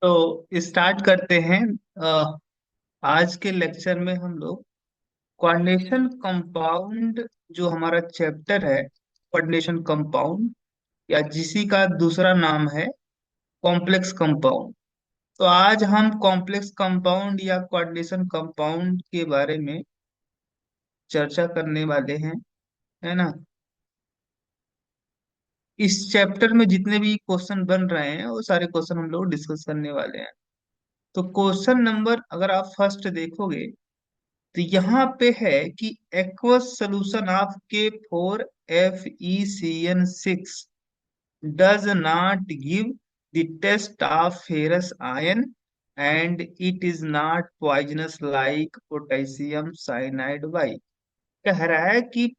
तो स्टार्ट करते हैं। अ, आज के लेक्चर में हम लोग कोऑर्डिनेशन कंपाउंड जो हमारा चैप्टर है, कोऑर्डिनेशन कंपाउंड या जिसी का दूसरा नाम है कॉम्प्लेक्स कंपाउंड। तो आज हम कॉम्प्लेक्स कंपाउंड या कोऑर्डिनेशन कंपाउंड के बारे में चर्चा करने वाले हैं, है ना। इस चैप्टर में जितने भी क्वेश्चन बन रहे हैं वो सारे क्वेश्चन हम लोग डिस्कस करने वाले हैं। तो क्वेश्चन नंबर अगर आप फर्स्ट देखोगे तो यहाँ पे है कि aqueous solution of K4FeCN6 does not give the test of ferrous iron and it is not poisonous like potassium cyanide Y। कह रहा है कि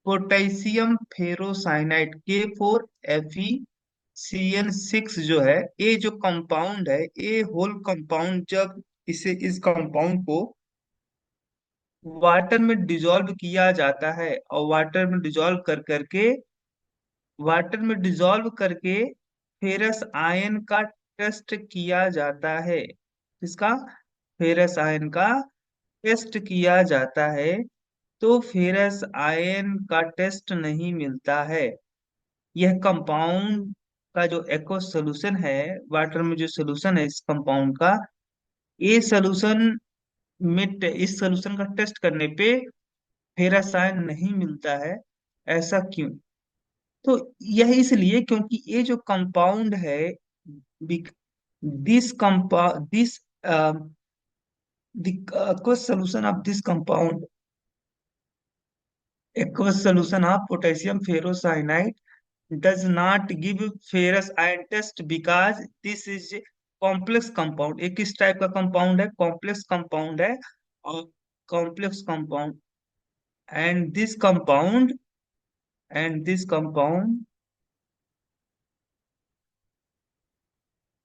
पोटेशियम फेरोसाइनाइड K4FeCN6 जो है, ये जो कंपाउंड है, ये होल कंपाउंड जब इस कंपाउंड को वाटर में डिजोल्व किया जाता है और वाटर में डिजोल्व करके फेरस आयन का टेस्ट किया जाता है। इसका फेरस आयन का टेस्ट किया जाता है तो फेरस आयन का टेस्ट नहीं मिलता है। यह कंपाउंड का जो एक्व सोल्यूशन है, वाटर में जो सोल्यूशन है इस कंपाउंड का, ये सोल्यूशन इस सोल्यूशन का टेस्ट करने पे फेरस आयन नहीं मिलता है। ऐसा क्यों? तो यह इसलिए क्योंकि ये जो कंपाउंड है, दिस कंपा this aqueous solution of this compound, aqueous solution of potassium ferrocyanide does not give ferrous ion test because this is complex compound. एक किस टाइप का कंपाउंड है? कॉम्प्लेक्स कंपाउंड है। और complex compound and this compound and this compound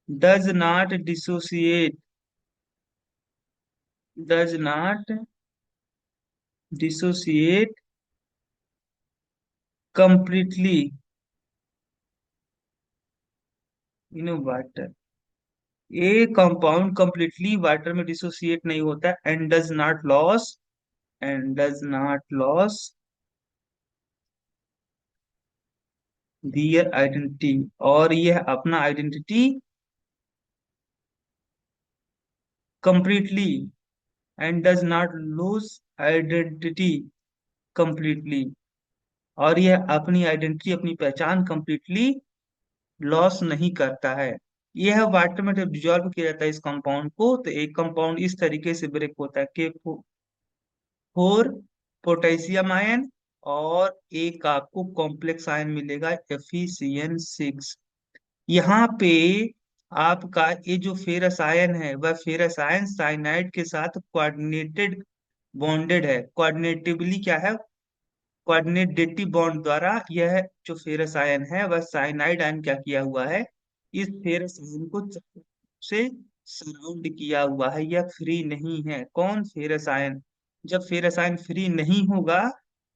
does not dissociate does not dissociate completely in water। ये compound completely water में dissociate नहीं होता and does not loss their identity, और यह अपना identity completely and does not lose identity completely, और यह अपनी आइडेंटिटी अपनी पहचान कंप्लीटली लॉस नहीं करता है। यह वाटर में जब डिजोल्व किया जाता है इस कंपाउंड को, तो एक कंपाउंड इस तरीके से ब्रेक होता है कि फोर पोटेशियम आयन और एक आपको कॉम्प्लेक्स आयन मिलेगा FeCN6। यहाँ पे आपका ये जो फेरस आयन है वह फेरस आयन साइनाइड के साथ कोऑर्डिनेटेड बॉन्डेड है। कोऑर्डिनेटिवली क्या है? कोऑर्डिनेटेटिव बॉन्ड द्वारा यह जो फेरस आयन है वह साइनाइड आयन क्या किया हुआ है, इस फेरस आयन को चारों तरफ से सराउंड किया हुआ है। यह फ्री नहीं है। कौन? Ferrous ion. जब फेरस आयन फ्री नहीं होगा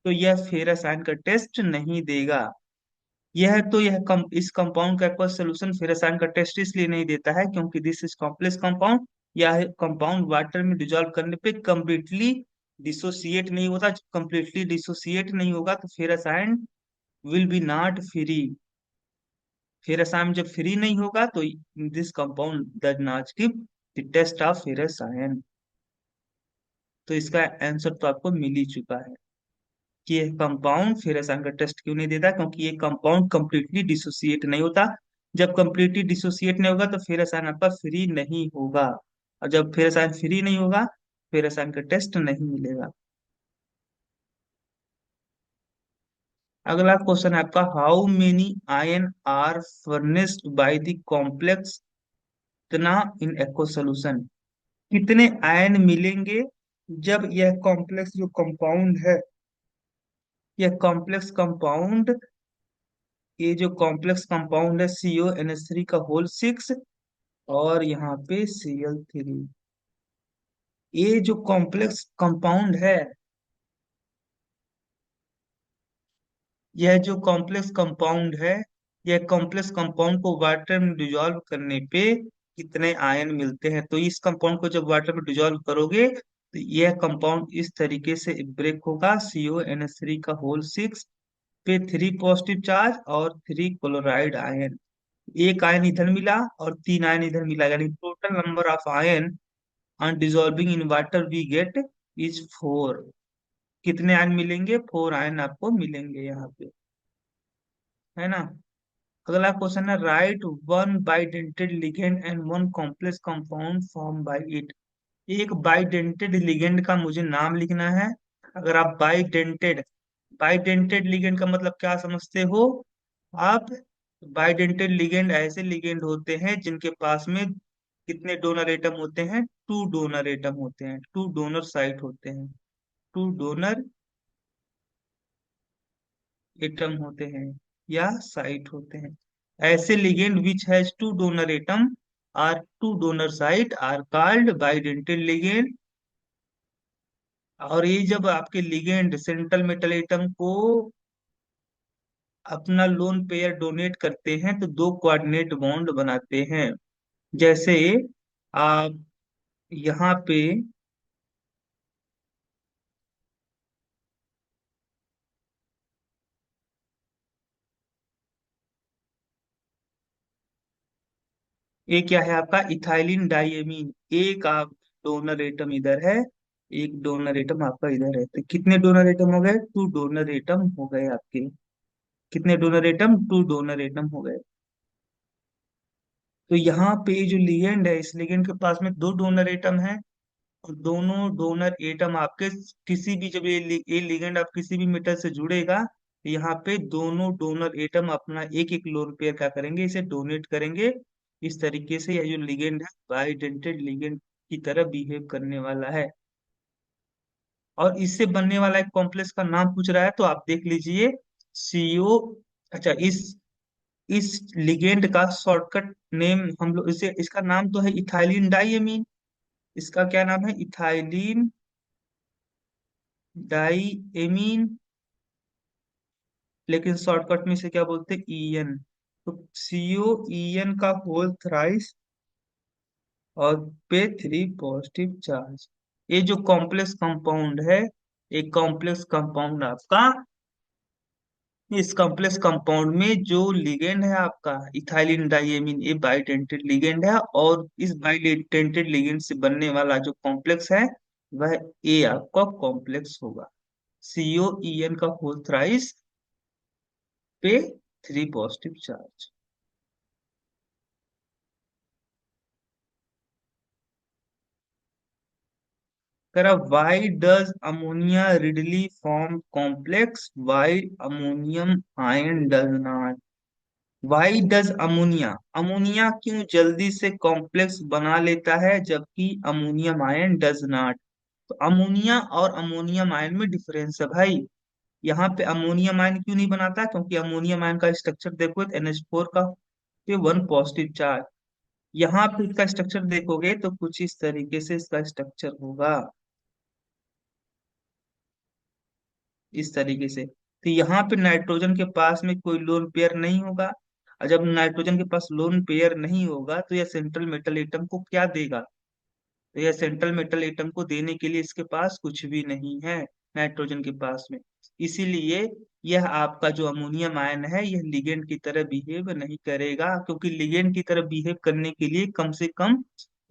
तो यह फेरस आयन का टेस्ट नहीं देगा। इस कंपाउंड का एक्वस सोल्यूशन फेरस आयन का टेस्ट इसलिए नहीं देता है क्योंकि दिस इज कॉम्प्लेक्स कंपाउंड। यह कंपाउंड वाटर में डिजोल्व करने पे कंप्लीटली डिसोसिएट नहीं होता। जब कंप्लीटली डिसोसिएट नहीं होगा तो ferrous ion will be not free. Ferrous ion जब फ्री नहीं होगा तो this compound does not give the test of ferrous ion. तो इसका आंसर तो आपको मिल ही चुका है कि ये कंपाउंड फेरस आयन का टेस्ट क्यों नहीं देता, क्योंकि ये कंपाउंड कंप्लीटली डिसोसिएट नहीं होता। जब कंप्लीटली डिसोसिएट नहीं होगा तो फेरस आयन आपका फ्री नहीं होगा, और जब फेरस आयन फ्री नहीं होगा फेरस आयन का टेस्ट नहीं मिलेगा। अगला क्वेश्चन है आपका, how many ion are furnished by the complex इतना इन एक्व सोल्यूशन। कितने आयन मिलेंगे जब यह कॉम्प्लेक्स जो कंपाउंड है, यह कॉम्प्लेक्स कंपाउंड, ये जो कॉम्प्लेक्स कंपाउंड है CONH3 का होल 6 और यहाँ पे Cl3, ये जो कॉम्प्लेक्स कंपाउंड है, यह जो कॉम्प्लेक्स कंपाउंड है, यह कॉम्प्लेक्स कंपाउंड को वाटर में डिजोल्व करने पे कितने आयन मिलते हैं। तो इस कंपाउंड को जब वाटर में डिजोल्व करोगे तो यह कंपाउंड इस तरीके से ब्रेक होगा, CONH3 का होल सिक्स पे 3 पॉजिटिव चार्ज और 3 क्लोराइड आयन। एक आयन इधर मिला और 3 आयन इधर मिला, यानी total number of ion on dissolving in water we get is 4। कितने आयन मिलेंगे? 4 आयन आपको मिलेंगे यहाँ पे, है ना। अगला क्वेश्चन है, right one bidentate ligand and one complex compound form by it. एक बाइडेंटेड लिगेंड का मुझे नाम लिखना है। अगर आप बाइडेंटेड, बाइडेंटेड लिगेंड का मतलब क्या समझते हो आप? बाइडेंटेड लिगेंड ऐसे लिगेंड होते हैं जिनके पास में कितने डोनर एटम होते हैं? 2 डोनर एटम होते हैं, 2 डोनर साइट होते हैं, 2 डोनर एटम होते हैं या साइट होते हैं। ऐसे ligand which has 2 donor atom or 2 donor site are called bidentate ligand. और ये जब आपके लिगेंड सेंट्रल मेटल एटम को अपना लोन पेयर डोनेट करते हैं तो दो कोऑर्डिनेट बॉन्ड बनाते हैं। जैसे आप यहाँ पे ये क्या है आपका? Ethylene diamine. एक आप डोनर एटम इधर है, एक डोनर एटम आपका इधर है, तो कितने डोनर एटम हो गए? 2 डोनर एटम हो गए आपके। कितने डोनर एटम? 2 डोनर एटम हो गए। तो यहाँ पे जो लिगेंड है, इस लिगेंड के पास में 2 डोनर एटम है, और दोनों डोनर एटम आपके किसी भी, जब ये लिगेंड आप किसी भी मेटल से जुड़ेगा तो यहाँ पे दोनों डोनर एटम अपना एक एक लोन पेयर क्या करेंगे? इसे डोनेट करेंगे। इस तरीके से यह जो लिगेंड है बाइडेंटेड लिगेंड की तरह बिहेव करने वाला है। और इससे बनने वाला एक कॉम्प्लेक्स का नाम पूछ रहा है तो आप देख लीजिए, CO। अच्छा, इस लिगेंड का शॉर्टकट नेम हम लोग इसे, इसका नाम तो है इथाइलिन डाइएमीन। इसका क्या नाम है? Ethylene diamine. लेकिन शॉर्टकट में इसे क्या बोलते हैं? EN। तो COEN का होल थ्राइस और पे 3 पॉजिटिव चार्ज। ये जो कॉम्प्लेक्स कंपाउंड है, एक कॉम्प्लेक्स कंपाउंड आपका, इस कॉम्प्लेक्स कंपाउंड में जो लिगेंड है आपका इथाइलिन डाइएमीन, ये बाइडेंटेड लिगेंड है, और इस बाइडेंटेड लिगेंड से बनने वाला जो कॉम्प्लेक्स है वह ए आपका कॉम्प्लेक्स होगा। COEN का होल थ्राइस पे 3 पॉजिटिव चार्ज। कह रहा, why does ammonia readily form complex why ammonium ion does not. Why does ammonia, ammonia क्यों जल्दी से कॉम्प्लेक्स बना लेता है जबकि अमोनियम आयन डज नॉट? तो अमोनिया और अमोनियम आयन में डिफरेंस है भाई। यहाँ पे अमोनियम आयन क्यों नहीं बनाता? क्योंकि अमोनियम आयन का स्ट्रक्चर देखो, NH4 का पे 1 पॉजिटिव चार्ज। यहाँ पे इसका स्ट्रक्चर देखोगे तो कुछ इस तरीके से इसका स्ट्रक्चर होगा, इस तरीके से। तो यहाँ पे नाइट्रोजन के पास में कोई लोन पेयर नहीं होगा, और जब नाइट्रोजन के पास लोन पेयर नहीं होगा तो यह सेंट्रल मेटल एटम को क्या देगा? तो यह सेंट्रल मेटल एटम को देने के लिए इसके पास कुछ भी नहीं है, नाइट्रोजन के पास में। इसीलिए यह आपका जो अमोनियम आयन है यह लिगेंड की तरह बिहेव नहीं करेगा, क्योंकि लिगेंड की तरह बिहेव करने के लिए कम से कम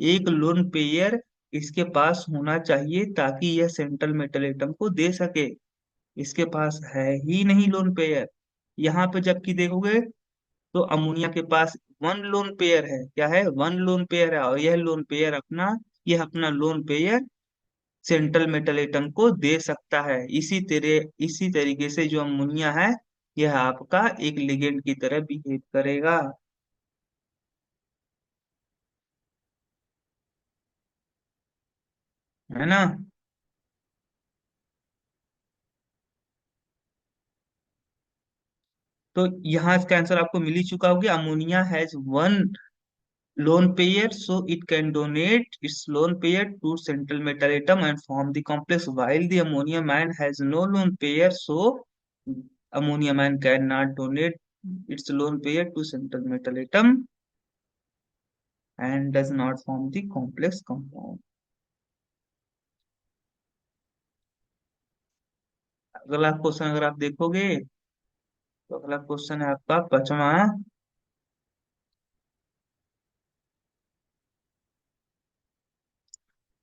एक लोन पेयर इसके पास होना चाहिए ताकि यह सेंट्रल मेटल एटम को दे सके। इसके पास है ही नहीं लोन पेयर। यहाँ पे जबकि देखोगे तो अमोनिया के पास 1 लोन पेयर है। क्या है? 1 लोन पेयर है, और यह लोन पेयर अपना, यह अपना lone pair central metal atom को दे सकता है। इसी तरीके से जो अमोनिया है यह आपका एक लिगेंड की तरह बिहेव करेगा, है ना। तो यहाँ इसका आंसर आपको मिल ही चुका होगा, ammonia has 1 lone pair, so it can donate its lone pair to central metal atom and form the complex, while the ammonium ion has no lone pair, so ammonium ion cannot donate its lone pair to central metal atom and does not form the complex compound. अगला question अगर आप देखोगे तो अगला question है आपका पांचवा।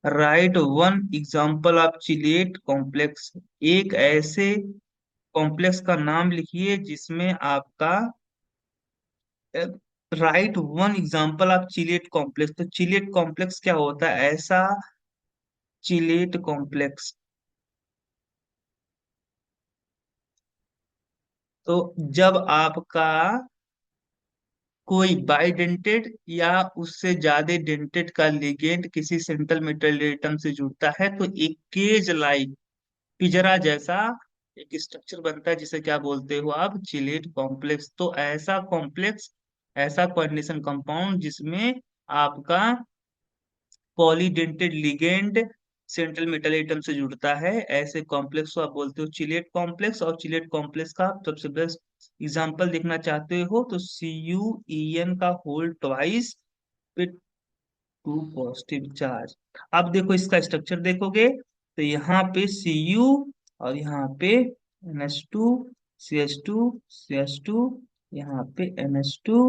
Right one example of chelate complex. एक ऐसे कॉम्प्लेक्स का नाम लिखिए जिसमें आपका right one example of chelate complex. तो चिलेट कॉम्प्लेक्स क्या होता है? ऐसा चिलेट कॉम्प्लेक्स। तो जब आपका कोई बाइडेंटेड या उससे ज्यादा डेंटेड का लिगेंड किसी सेंट्रल मेटल एटम से जुड़ता है तो एक केज लाइक, पिंजरा जैसा एक स्ट्रक्चर बनता है जिसे क्या बोलते हो आप? Chelate complex. तो ऐसा कॉम्प्लेक्स, ऐसा कोऑर्डिनेशन कंपाउंड जिसमें आपका polydentate ligand central metal atom से जुड़ता है, ऐसे कॉम्प्लेक्स को आप बोलते हो चिलेट कॉम्प्लेक्स। और चिलेट कॉम्प्लेक्स का आप सबसे बेस्ट एग्जांपल देखना चाहते हो तो CuEn का whole twice with two positive charge. अब देखो इसका स्ट्रक्चर देखोगे तो यहाँ पे Cu और यहाँ पे NH2 CH2 CH2, यहाँ पे NH2,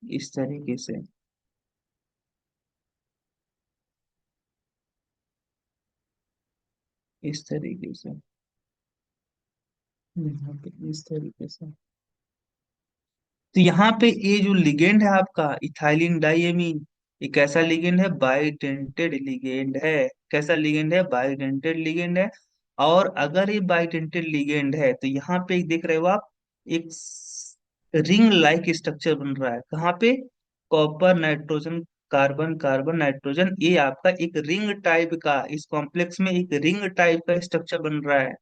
इस तरीके से, इस तरीके से, यहाँ पे इस तरीके से। तो यहाँ पे ये जो लिगेंड है आपका इथाइलिन डाइएमीन, ये कैसा लिगेंड है? बाइडेंटेड लिगेंड है। कैसा लिगेंड है? बाइडेंटेड लिगेंड है। और अगर ये बाइडेंटेड लिगेंड है तो यहाँ पे एक देख रहे हो आप, एक रिंग लाइक स्ट्रक्चर बन रहा है। कहाँ पे? Copper nitrogen carbon, carbon nitrogen, ये आपका एक रिंग टाइप का, इस कॉम्प्लेक्स में एक रिंग टाइप का स्ट्रक्चर बन रहा है।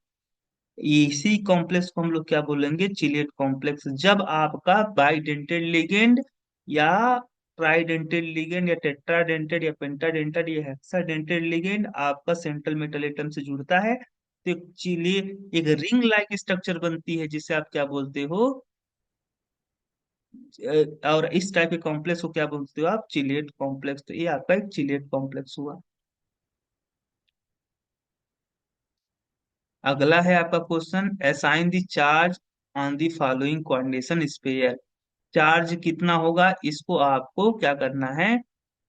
इसी कॉम्प्लेक्स को हम लोग क्या बोलेंगे? Chelate complex. जब आपका बाइडेंटेड लिगेंड या ट्राइडेंटेड लिगेंड या टेट्राडेंटेड या पेंटाडेंटेड या हेक्साडेंटेड लिगेंड आपका सेंट्रल मेटल एटम से जुड़ता है तो एक चिले, एक रिंग लाइक स्ट्रक्चर बनती है जिसे आप क्या बोलते हो? और इस टाइप के कॉम्प्लेक्स को क्या बोलते हो आप? Chelate complex. तो ये आपका एक चिलेट कॉम्प्लेक्स हुआ। अगला है आपका question, assign the charge on the following coordination sphere. Charge कितना होगा इसको आपको क्या करना है?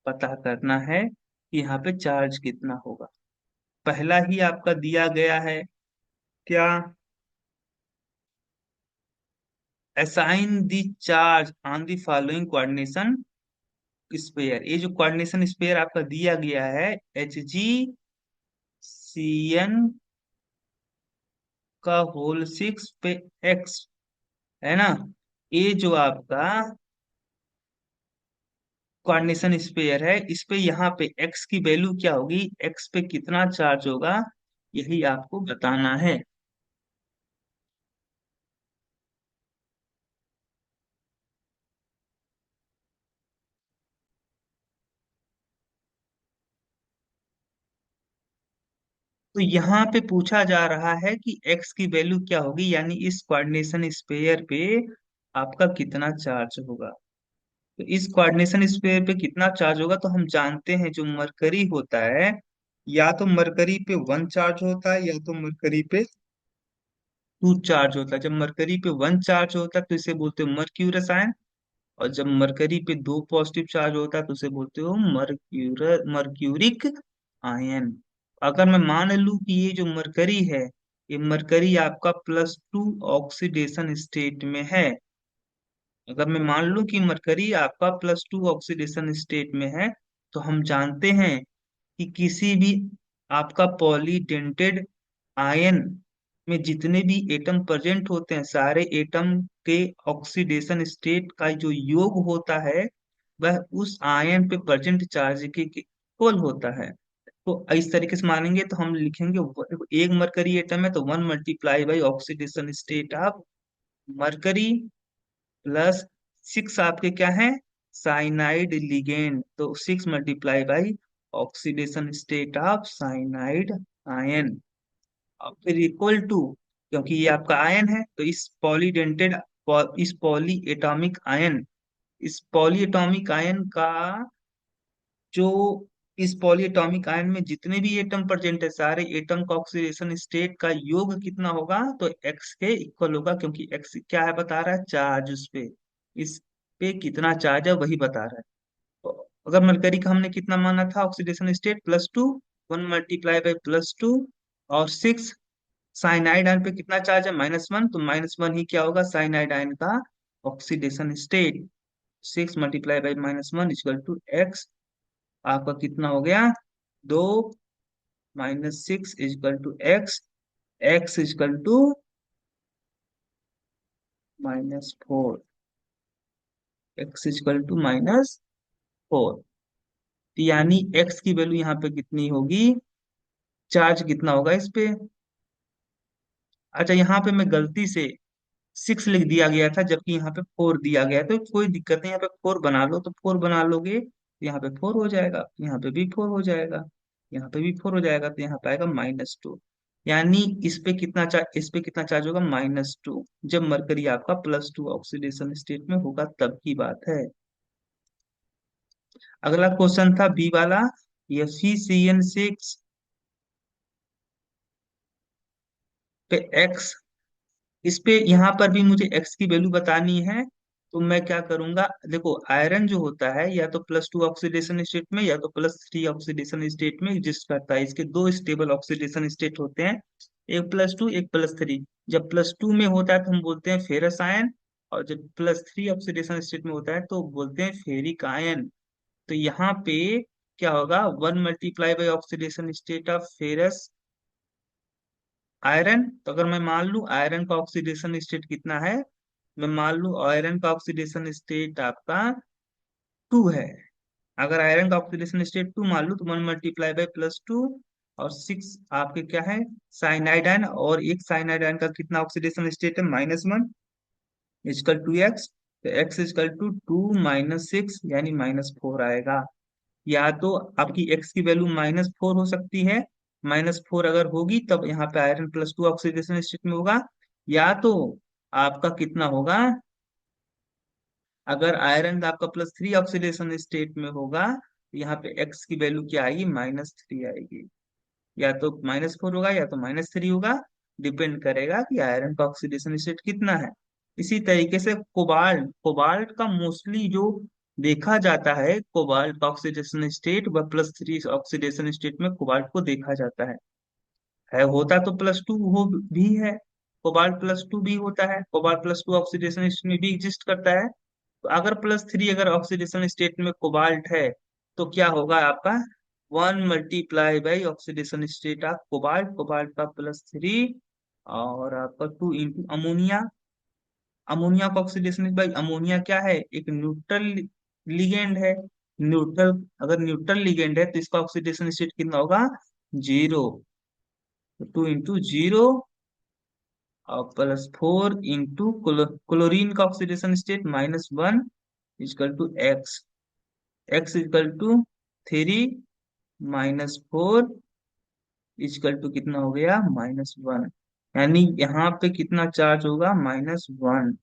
पता करना है कि यहाँ पे चार्ज कितना होगा। पहला ही आपका दिया गया है क्या? Assign the charge on the following coordination sphere. ये जो कोऑर्डिनेशन स्पेयर आपका दिया गया है Hg का होल 6 पे x, है ना? ये जो आपका कोऑर्डिनेशन स्पेयर है इस पे यहाँ पे x की वैल्यू क्या होगी, x पे कितना चार्ज होगा, यही आपको बताना है। तो यहाँ पे पूछा जा रहा है कि x की वैल्यू क्या होगी, यानी इस कोऑर्डिनेशन स्पेयर पे आपका कितना चार्ज होगा। तो इस कोऑर्डिनेशन स्पेयर पे कितना चार्ज होगा तो हम जानते हैं जो मरकरी होता है, या तो मरकरी पे 1 चार्ज होता है या तो मरकरी पे 2 चार्ज होता है। जब मरकरी पे 1 चार्ज होता है तो इसे बोलते हैं मर्क्यूरस आयन, और जब मरकरी पे 2 पॉजिटिव चार्ज होता है तो उसे बोलते हो मर्क्यूरिक आयन। अगर मैं मान लूं कि ये जो मरकरी है, ये मरकरी आपका +2 ऑक्सीडेशन स्टेट में है, अगर मैं मान लूं कि मरकरी आपका +2 ऑक्सीडेशन स्टेट में है, तो हम जानते हैं कि किसी भी आपका पॉलीडेंटेड आयन में जितने भी एटम प्रेजेंट होते हैं, सारे एटम के ऑक्सीडेशन स्टेट का जो योग होता है वह उस आयन पे प्रेजेंट चार्ज के इक्वल होता है। तो इस तरीके से मानेंगे तो हम लिखेंगे एक मरकरी एटम है तो 1 × ऑक्सीडेशन स्टेट ऑफ मरकरी +6 आपके क्या है? साइनाइड लिगेंड, तो 6 × oxidation state of cyanide ion, और फिर इक्वल टू, क्योंकि ये आपका आयन है तो इस पॉली एटॉमिक आयन का जो इस पॉलीएटॉमिक आयन में जितने भी एटम प्रेजेंट है, सारे एटम का ऑक्सीडेशन स्टेट का योग कितना होगा, तो एक्स के इक्वल होगा, क्योंकि एक्स क्या है बता रहा है, चार्ज उस पे, इस पे कितना चार्ज है वही बता रहा है। तो अगर मरकरी का हमने कितना माना था ऑक्सीडेशन स्टेट, +2, 1 × प्लस 2 और 6, साइनाइड आयन पे कितना चार्ज है, -1, तो -1 ही क्या होगा साइनाइड आयन का ऑक्सीडेशन स्टेट। 6 × -1 = x। आपका कितना हो गया, 2 - 6 = x। x = -4। x = -4। यानी x की वैल्यू यहाँ पे कितनी होगी, चार्ज कितना होगा इस पे। अच्छा, यहाँ पे मैं गलती से 6 लिख दिया गया था, जबकि यहाँ पे 4 दिया गया है, तो कोई दिक्कत नहीं, यहाँ पे 4 बना लो, तो 4 बना लोगे तो यहाँ पे 4 हो जाएगा, यहाँ पे भी 4 हो जाएगा, यहाँ पे भी 4 हो जाएगा, तो यहाँ पे आएगा -2। यानी इस पे कितना चार्ज होगा, -2, जब मरकरी आपका +2 ऑक्सीडेशन स्टेट में होगा तब की बात है। अगला क्वेश्चन था बी वाला, FeCN6 पे एक्स, इस पे यहाँ पर भी मुझे एक्स की वैल्यू बतानी है। तो मैं क्या करूंगा, देखो आयरन जो होता है या तो +2 ऑक्सीडेशन स्टेट में या तो +3 ऑक्सीडेशन स्टेट में एग्जिस्ट करता है। इसके दो स्टेबल ऑक्सीडेशन स्टेट होते हैं, एक +2 एक +3। जब +2 में होता है तो हम बोलते हैं फेरस आयन, और जब +3 ऑक्सीडेशन स्टेट में होता है तो बोलते हैं फेरिक आयन। तो यहाँ पे क्या होगा, 1 × oxidation state of ferrous iron. तो अगर मैं मान लूं आयरन का ऑक्सीडेशन स्टेट कितना है, मैं मान लूं आयरन का ऑक्सीडेशन स्टेट आपका 2 है। अगर आयरन का ऑक्सीडेशन स्टेट 2 मान लूं तो 1 × +2 और 6 आपके क्या है, साइनाइड आयन, और एक साइनाइड आयन का कितना ऑक्सीडेशन स्टेट है, -1 = 2x। तो x = 2 - 6 यानी -4 आएगा। या तो आपकी x की वैल्यू -4 हो सकती है, -4 अगर होगी तब यहाँ पे आयरन +2 ऑक्सीडेशन स्टेट में होगा। या तो आपका कितना होगा, अगर आयरन आपका +3 ऑक्सीडेशन स्टेट में होगा तो यहाँ पे x की वैल्यू क्या आएगी, -3 आएगी। या तो -4 होगा या तो -3 होगा, डिपेंड करेगा कि आयरन का ऑक्सीडेशन स्टेट कितना है। इसी तरीके से कोबाल्ट कोबाल्ट का मोस्टली जो देखा जाता है, कोबाल्ट का ऑक्सीडेशन स्टेट व +3 ऑक्सीडेशन स्टेट में कोबाल्ट को देखा जाता है होता तो +2 हो भी है, कोबाल्ट +2 भी होता है, कोबाल्ट +2 ऑक्सीडेशन स्टेट में भी एग्जिस्ट करता है। तो अगर +3 अगर ऑक्सीडेशन स्टेट में कोबाल्ट है तो क्या होगा आपका, 1 × oxidation state of cobalt, cobalt का +3 और आपका 2 × अमोनिया। अमोनिया का ऑक्सीडेशन भाई, अमोनिया क्या है, एक न्यूट्रल लिगेंड है। न्यूट्रल, अगर न्यूट्रल लिगेंड है तो इसका ऑक्सीडेशन स्टेट कितना होगा, 0। 2 × 0 और +4 क्लोरीन का ऑक्सीडेशन स्टेट -1 = x 3 - 4 कितना हो गया, -1। यानी यहाँ पे कितना चार्ज होगा, -1।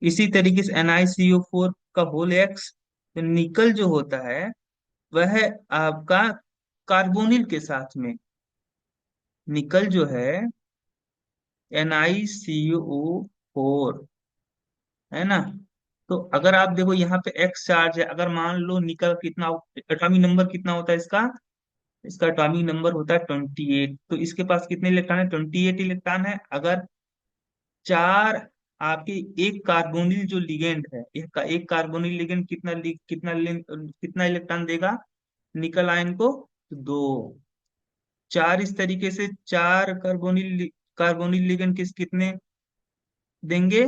इसी तरीके से NiCO4 का होल एक्स, तो निकल जो होता है वह आपका कार्बोनिल के साथ में, निकल जो है NiCO4, है ना। तो अगर आप देखो यहाँ पे एक्स चार्ज है, अगर मान लो निकल कितना, एटॉमिक नंबर कितना होता है इसका, इसका एटॉमिक नंबर होता है 28। तो इसके पास कितने इलेक्ट्रॉन है, 28 इलेक्ट्रॉन है। अगर चार आपके, एक कार्बोनिल जो लिगेंड है, एक कार्बोनिल लिगेंड कितना इलेक्ट्रॉन देगा निकल आयन को, तो 2। चार इस तरीके से चार कार्बोनिल लिगेंड कितने देंगे,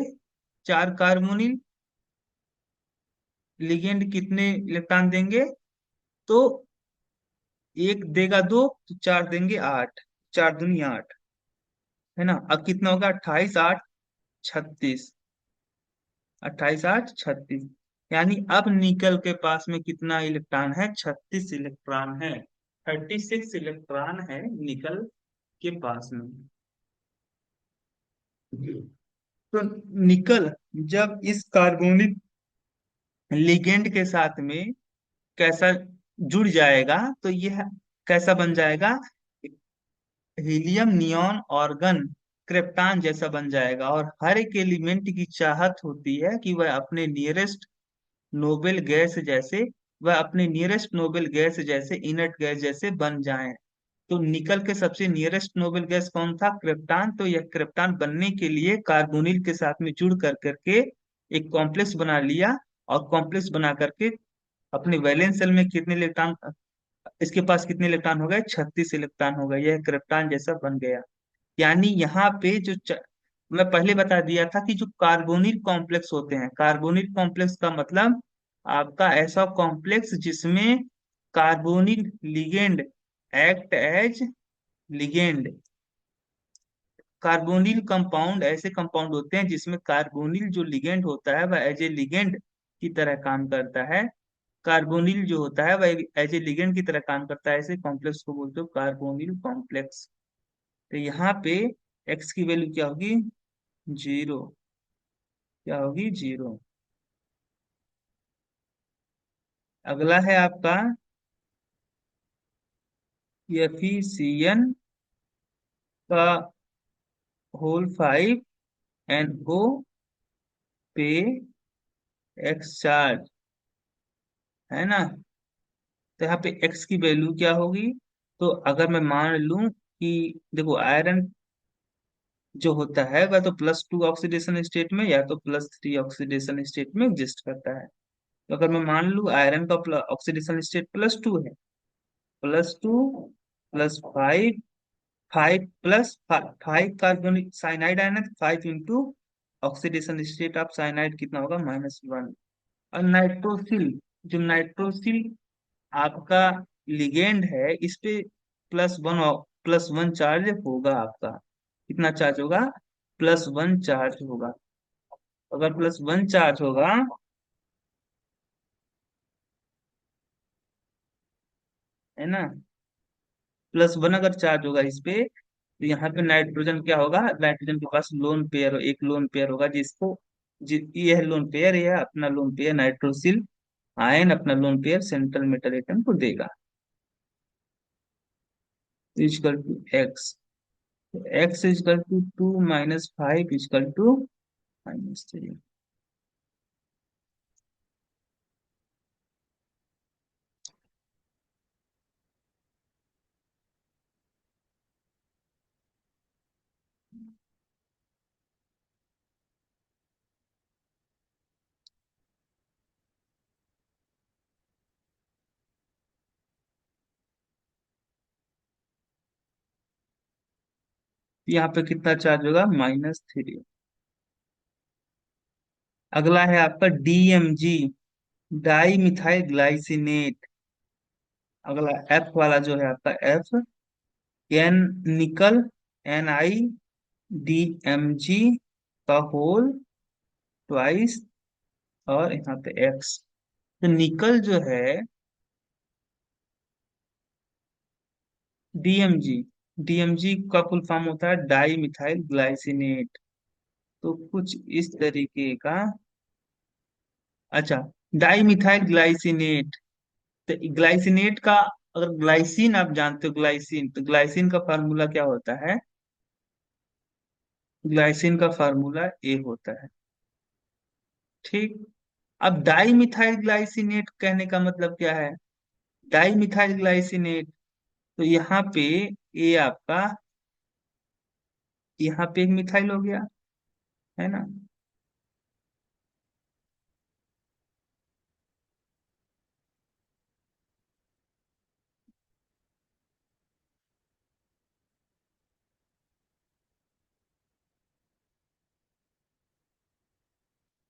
चार कार्बोनिल लिगेंड कितने इलेक्ट्रॉन देंगे, तो एक देगा 2 तो चार देंगे 8, 4 दूनी 8, है ना। अब कितना होगा, 28 8 36, 28 8 36। यानी अब निकल के पास में कितना इलेक्ट्रॉन है, 36 इलेक्ट्रॉन है, 36 इलेक्ट्रॉन है निकल के पास में। तो निकल जब इस कार्बोनिक लिगेंड के साथ में कैसा जुड़ जाएगा तो यह कैसा बन जाएगा, हीलियम नियॉन ऑर्गन क्रिप्टॉन जैसा बन जाएगा। और हर एक एलिमेंट की चाहत होती है कि वह अपने नियरेस्ट नोबेल गैस जैसे, वह अपने नियरेस्ट नोबेल गैस जैसे, इनर्ट गैस जैसे बन जाएं। तो निकल के सबसे नियरेस्ट नोबेल गैस कौन था, क्रिप्टॉन। तो यह क्रिप्टॉन बनने के लिए कार्बोनिल के साथ में जुड़ कर करके एक कॉम्प्लेक्स बना लिया, और कॉम्प्लेक्स बना करके अपने वैलेंस सेल में कितने इलेक्ट्रॉन, इसके पास कितने इलेक्ट्रॉन हो गए, 36 इलेक्ट्रॉन हो गए, यह क्रिप्टॉन जैसा बन गया। यानी यहाँ पे मैं पहले बता दिया था कि जो कार्बोनिल कॉम्प्लेक्स होते हैं, कार्बोनिल कॉम्प्लेक्स का मतलब आपका ऐसा कॉम्प्लेक्स जिसमें carbonyl ligand act as ligand. Carbonyl compound ऐसे कंपाउंड होते हैं जिसमें कार्बोनिल जो लिगेंड होता है वह एज ए लिगेंड की तरह काम करता है। कार्बोनिल जो होता है वह एज ए लिगेंड की तरह काम करता है, ऐसे कॉम्प्लेक्स को बोलते हो कार्बोनिल कॉम्प्लेक्स। तो यहाँ पे एक्स की वैल्यू क्या होगी, जीरो। क्या होगी, जीरो। अगला है आपका एफिशिएंट का होल 5 NO पे एक्स चार्ज, है ना। तो यहाँ पे एक्स की वैल्यू क्या होगी, तो अगर मैं मान लूं कि देखो आयरन जो होता है वह तो +2 ऑक्सीडेशन स्टेट में या तो +3 ऑक्सीडेशन स्टेट में एग्जिस्ट करता है। तो अगर मैं मान लूं आयरन का ऑक्सीडेशन स्टेट +2 है, +2 +5, 5 कार्बोनिक साइनाइड आयन है, 5 ऑक्सीडेशन स्टेट ऑफ साइनाइड कितना होगा, -1। और नाइट्रोसिल, जो नाइट्रोसिल आपका लिगेंड है, इस पे +1, +1 चार्ज होगा आपका। कितना चार्ज होगा, +1 चार्ज होगा। अगर +1 चार्ज होगा, है ना, +1 अगर चार्ज होगा इस पे, तो यहाँ पे नाइट्रोजन क्या होगा, नाइट्रोजन के पास लोन पेयर, एक लोन पेयर होगा जिसको यह लोन पेयर, यह अपना लोन पेयर नाइट्रोसिल आयन अपना lone pair central metal atom को देगा, is equal to x. X is equal to 2 -5 is equal to -3। यहाँ पे कितना चार्ज होगा, -3। अगला है आपका DMG, डाई मिथाइल ग्लाइसिनेट। अगला एफ वाला जो है आपका एफ, एन निकल, NiDMG का होल ट्वाइस, और यहाँ पे एक्स। तो निकल जो है DMG, DMG का फुल फॉर्म होता है डाई मिथाइल ग्लाइसिनेट। तो कुछ इस तरीके का, अच्छा, डाई मिथाइल ग्लाइसिनेट। तो ग्लाइसिनेट का, अगर ग्लाइसिन आप जानते हो, ग्लाइसिन, तो ग्लाइसिन का फार्मूला क्या होता है, ग्लाइसिन का फार्मूला ए होता है। ठीक। अब डाई मिथाइल ग्लाइसिनेट कहने का मतलब क्या है, डाई मिथाइल ग्लाइसिनेट, तो यहाँ पे ए आपका, यहाँ पे एक मिथाइल हो गया, है ना।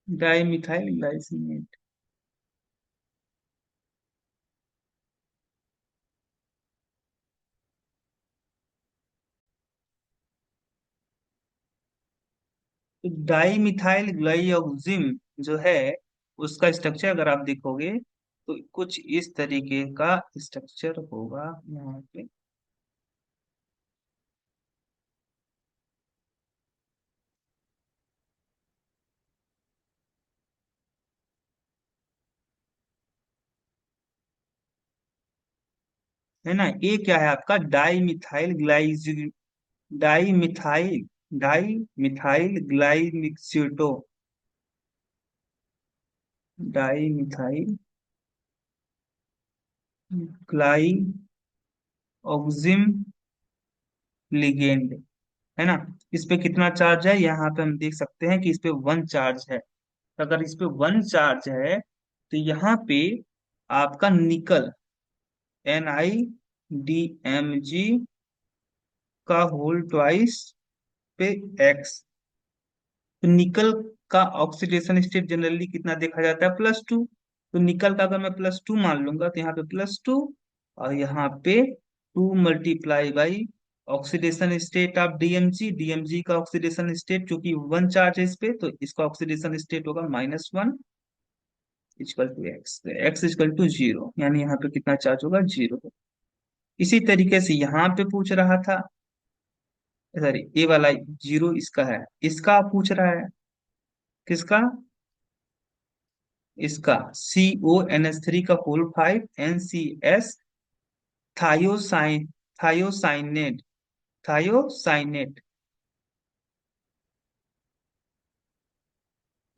Di methyl glycinate. तो डाई मिथाइल ग्लाइओक्सिम जो है, उसका स्ट्रक्चर अगर आप देखोगे तो कुछ इस तरीके का स्ट्रक्चर होगा यहाँ पे। है ना। ए क्या है आपका, डाई मिथाइल ग्लाइज, डाई मिथाइल, डाई मिथाइल ग्लाइमिक्सिटो, dimethyl glyoxime ligand, है ना। इस पे कितना चार्ज है, यहाँ पे हम देख सकते हैं कि इस पे वन चार्ज है। तो अगर इस पे वन चार्ज है तो यहाँ पे आपका निकल, NiDMg का होल ट्वाइस पे एक्स, तो निकल का ऑक्सीडेशन स्टेट जनरली कितना देखा जाता है, +2। तो निकल का अगर मैं +2 मान लूंगा तो यहाँ पे +2, और यहाँ पे 2 × oxidation state of DMG, DMG का ऑक्सीडेशन स्टेट क्योंकि वन चार्ज है इस पे, तो इसका ऑक्सीडेशन स्टेट होगा -1 equal to x, x equal to 0, यानी यहाँ पे कितना चार्ज होगा, 0। इसी तरीके से यहाँ पे पूछ रहा था, सॉरी ए वाला 0 इसका है, इसका पूछ रहा है, किसका, इसका CONH3 का होल 5 NCS थायोसाइन, थायोसाइनेट, थायोसाइनेट,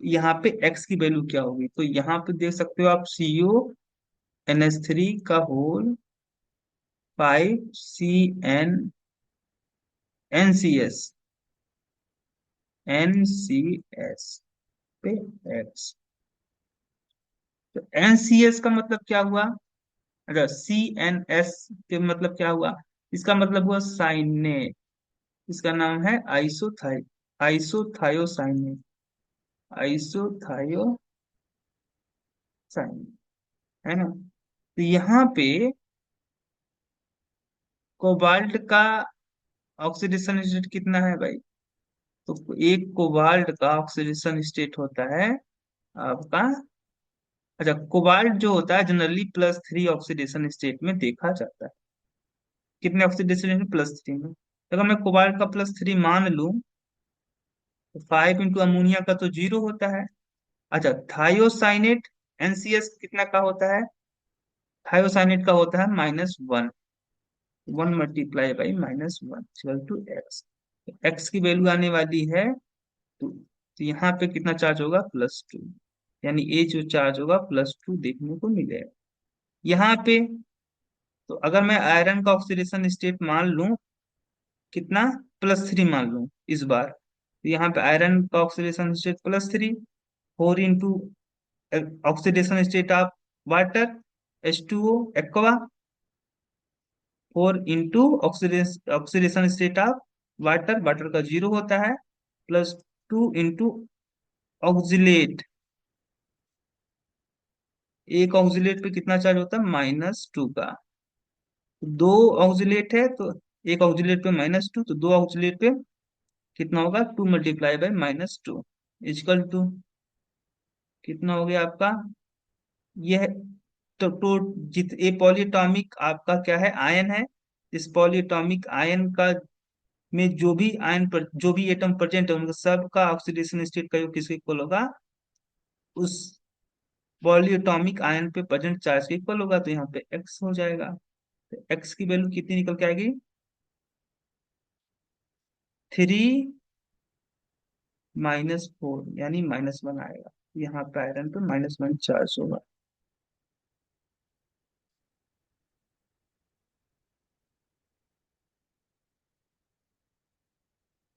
यहाँ पे एक्स की वैल्यू क्या होगी, तो यहाँ पे देख सकते हो आप CONH3 का होल 5 CN NCS, NCS पे एक्स, तो NCS का मतलब क्या हुआ, अच्छा CNS के मतलब क्या हुआ, इसका मतलब हुआ साइनेट, इसका नाम है आइसोथायोसाइनेट, आइसोथायोसाइनेट, है ना। तो यहाँ पे कोबाल्ट का ऑक्सीडेशन स्टेट कितना है भाई, तो एक कोबाल्ट का ऑक्सीडेशन स्टेट होता है आपका, अच्छा कोबाल्ट जो होता है जनरली +3 ऑक्सीडेशन स्टेट में देखा जाता है, कितने ऑक्सीडेशन स्टेट, +3 में। तो अगर मैं कोबाल्ट का +3 मान लूं तो 5 × अमोनिया का तो 0 होता है। अच्छा थायोसाइनेट NCS कितना का होता है, थायोसाइनेट का होता है -1, 1 × -1 टू एक्स, एक्स की वैल्यू आने वाली है 2, तो यहाँ पे कितना चार्ज होगा, +2, यानी ए जो चार्ज होगा +2 देखने को मिलेगा यहाँ पे। तो अगर मैं आयरन का ऑक्सीडेशन स्टेट मान लूं, कितना, +3 मान लूं इस बार, तो यहाँ पे आयरन का oxidation state +3, 4 × oxidation state of water H2O aqua, 4 × oxidation state of water, water का 0 होता है, +2 × ऑक्जिलेट, एक ऑक्जिलेट पे कितना चार्ज होता है, -2 का, दो ऑक्जिलेट है तो एक ऑक्जिलेट पे -2, तो दो ऑक्जिलेट पे कितना होगा, 2 × -2 इजकल टू कितना हो गया आपका, यह तो जित ए पॉलीएटॉमिक आपका क्या है, आयन है, इस पॉलीएटॉमिक आयन का में जो भी आयन पर जो भी एटम प्रेजेंट है उनका सबका ऑक्सीडेशन स्टेट का योग किसके इक्वल होगा, उस पॉलीएटॉमिक आयन पे प्रेजेंट चार्ज के इक्वल होगा, तो यहाँ पे एक्स हो जाएगा, तो एक्स की वैल्यू कितनी निकल के आएगी, 3 - 4, यानी -1 आएगा, यहाँ पे आयरन पे -1 चार्ज होगा।